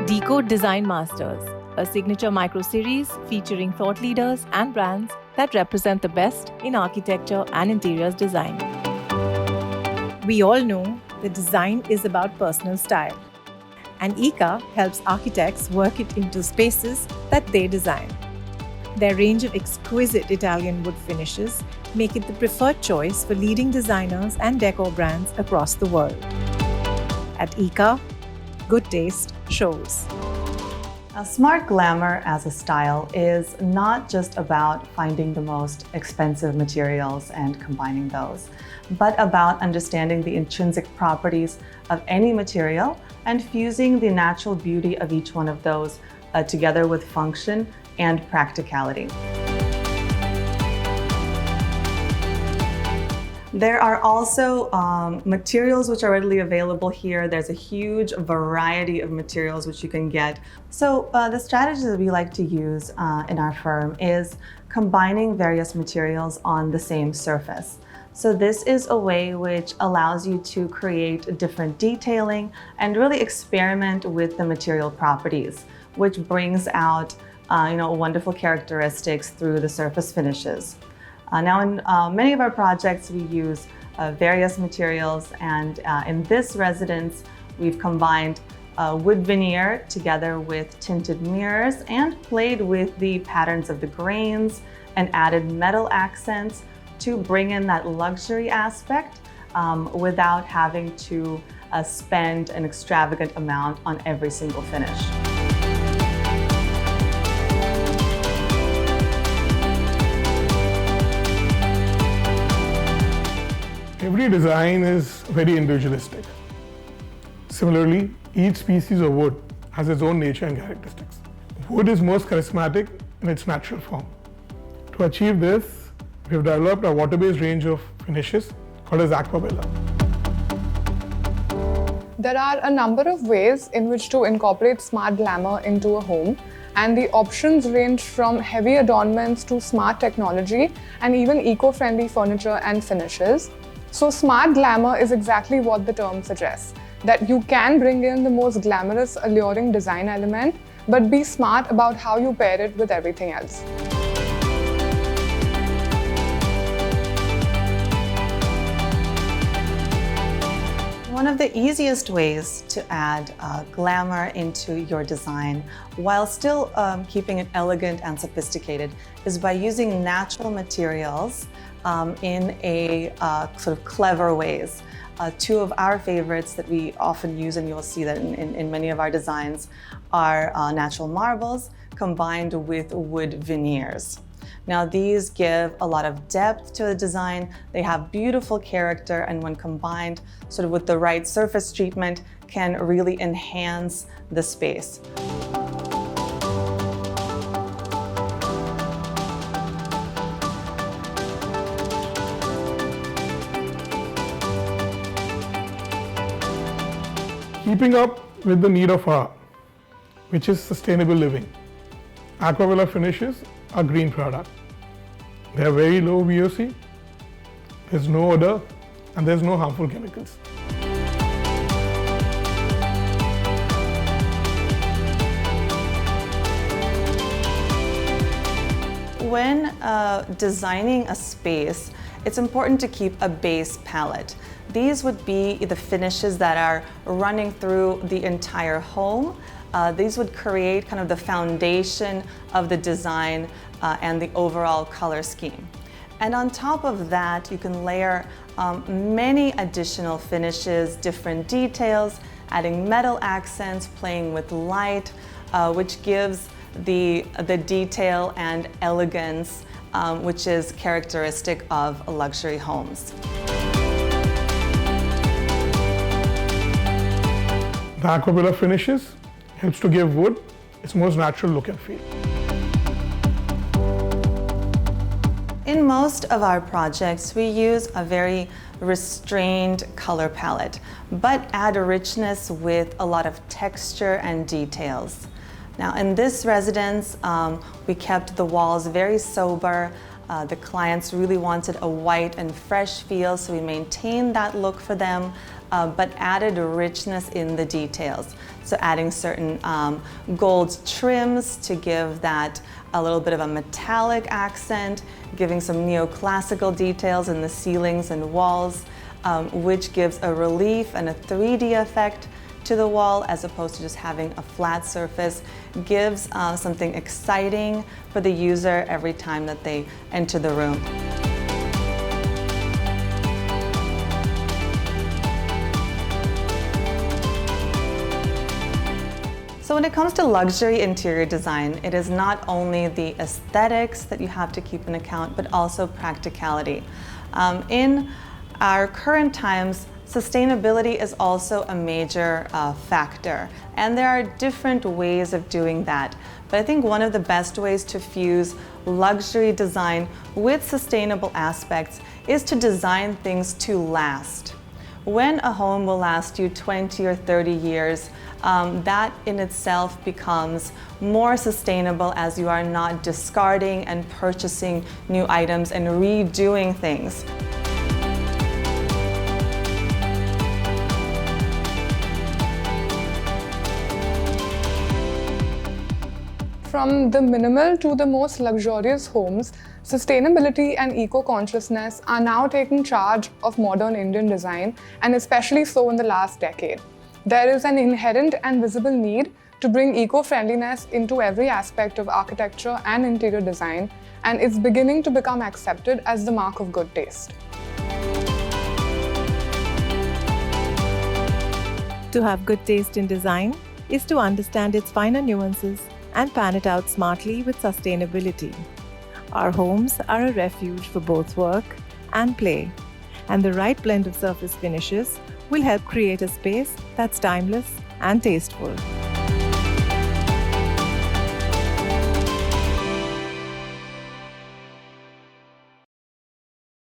Decode Design Masters, a signature micro-series featuring thought leaders and brands that represent the best in architecture and interiors design. We all know that design is about personal style, and ICA helps architects work it into spaces that they design. Their range of exquisite Italian wood finishes make it the preferred choice for leading designers and decor brands across the world. At ICA, good taste shows. Now, smart glamour as a style is not just about finding the most expensive materials and combining those, but about understanding the intrinsic properties of any material and fusing the natural beauty of each one of those together with function and practicality. There are also materials which are readily available here. There's a huge variety of materials which you can get. So the strategy that we like to use in our firm is combining various materials on the same surface. So this is a way which allows you to create different detailing and really experiment with the material properties, which brings out wonderful characteristics through the surface finishes. Now, in many of our projects, we use various materials, and in this residence, we've combined wood veneer together with tinted mirrors and played with the patterns of the grains and added metal accents to bring in that luxury aspect without having to spend an extravagant amount on every single finish. Every design is very individualistic. Similarly, each species of wood has its own nature and characteristics. Wood is most charismatic in its natural form. To achieve this, we have developed a water-based range of finishes called as Acquabella. There are a number of ways in which to incorporate smart glamour into a home, and the options range from heavy adornments to smart technology and even eco-friendly furniture and finishes. So smart glamour is exactly what the term suggests, that you can bring in the most glamorous, alluring design element, but be smart about how you pair it with everything else. One of the easiest ways to add glamour into your design while still keeping it elegant and sophisticated is by using natural materials in a sort of clever ways. Two of our favorites that we often use, and you'll see that in many of our designs, are natural marbles combined with wood veneers. Now, these give a lot of depth to the design. They have beautiful character, and when combined sort of with the right surface treatment, can really enhance the space. Keeping up with the need of hour, which is sustainable living, Acquabella finishes are green product. They are very low VOC, there's no odor, and there's no harmful chemicals. When designing a space, it's important to keep a base palette. These would be the finishes that are running through the entire home. These would create kind of the foundation of the design and the overall color scheme. And on top of that, you can layer many additional finishes, different details, adding metal accents, playing with light, which gives the detail and elegance which is characteristic of luxury homes. The Acquabella finishes helps to give wood its most natural look and feel. In most of our projects, we use a very restrained color palette, but add a richness with a lot of texture and details. Now, in this residence, we kept the walls very sober. The clients really wanted a white and fresh feel, so we maintained that look for them, but added richness in the details. So adding certain gold trims to give that a little bit of a metallic accent, giving some neoclassical details in the ceilings and walls, which gives a relief and a 3D effect to the wall as opposed to just having a flat surface, gives something exciting for the user every time that they enter the room. So when it comes to luxury interior design, it is not only the aesthetics that you have to keep in account, but also practicality. In our current times, sustainability is also a major factor, and there are different ways of doing that. But I think one of the best ways to fuse luxury design with sustainable aspects is to design things to last. When a home will last you 20 or 30 years, that in itself becomes more sustainable as you are not discarding and purchasing new items and redoing things. From the minimal to the most luxurious homes, sustainability and eco-consciousness are now taking charge of modern Indian design, and especially so in the last decade. There is an inherent and visible need to bring eco-friendliness into every aspect of architecture and interior design, and it's beginning to become accepted as the mark of good taste. To have good taste in design is to understand its finer nuances and pan it out smartly with sustainability. Our homes are a refuge for both work and play, and the right blend of surface finishes will help create a space that's timeless and tasteful.